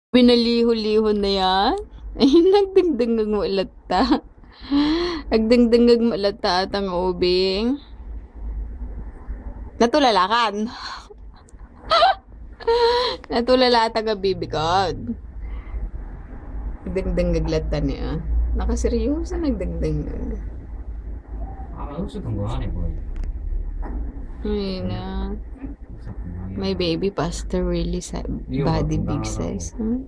Pinaliho-liho na yan. Ay, nagdagdangag mo ilata. Nagdagdangag mo ilata at ang ubing. Natulalakan. Natulala at ang bibigod. Nagdagdangag lata niya. Nakaseryoso nagdagdangag. Usap ang gawa ni boy. Ay na. My baby pastor really body big size. Huh?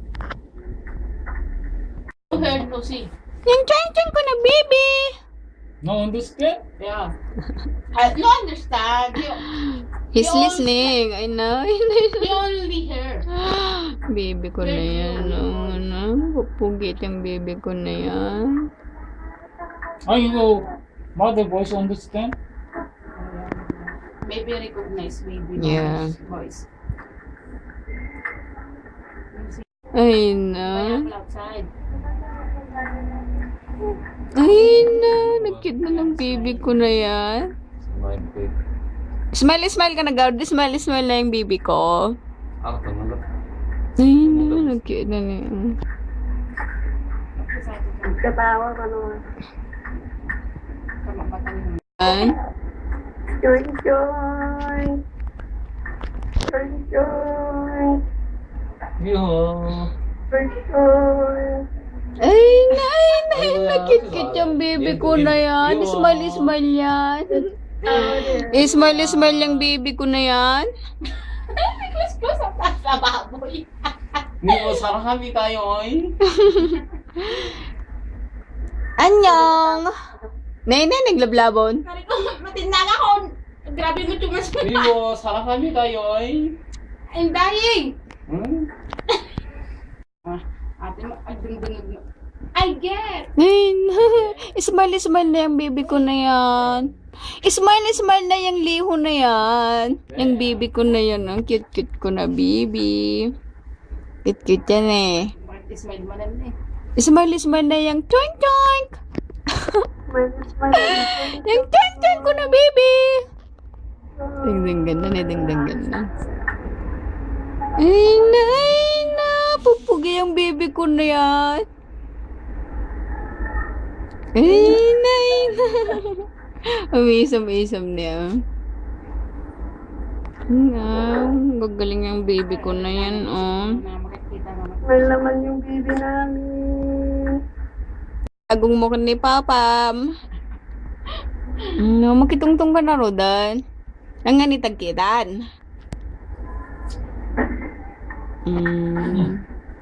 Heard no see. Yung chan-chan ko na baby! No understand? Yeah. I no understand. He's Yung- listening. I know. You only hear. Baby ko na yan. Ano? Pupugit yung baby ko na yan. Ay, you mother voice understand? Maybe recognize baby Yeah. voice. Ay Kaya na. outside. Ay na. Nag-cute na ng baby ko na yan. Smile ka na, Gawd. Smile na yung baby ko. Ay na. Nag-cute na niya. Katawa ka naman. Ay. Joy, joy. Joy, joy. Yo. Joy, joy. Ay na. Nag-cute yung baby ko na yan. Smile yan. Smile yung baby ko na yan. Close ang sa baboy. Nino, saka kami tayo, oy. Anyong! Nay, naglablabon. Kari ko, matinag ako. Grabe mo tumas ko. Nino, saka kami tayo, oy. I'm dying. Hmm? Ate mo, ay dungdungag mo. I get. Ay na. Smile na yung baby ko na yan. Smile na yung liho na yan. Yung baby ko na yan. Ang cute ko na baby. Cute yan eh. Bakit smile mo lang eh. Smile na yung toink toink. Smile, smile. Yung toink toink ko na baby. Dingdang ganda. Ay na. Pupugi yung baby ko na yan. Ay na. Umisam niya. Gagaling yung baby ko na yan, oh. Makikita naman. Smile naman yung baby namin. Agong mo ka ni Papam. No, makitungtong ka na, Rodan. Nanganitagkitan.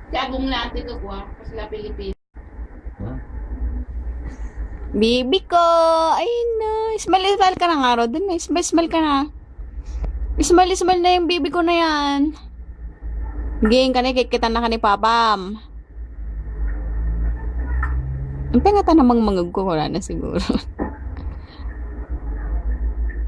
Jagong natin ko kwa. Sila Pilipino. Baby ko. Ay na. Smile ka na nga, Rodan. Smile ka na. Smile na yung baby ko na yan. Gayeng ka na, kikitan na ka ni Papam. Ang pengatan namang mangag ko, wala na siguro.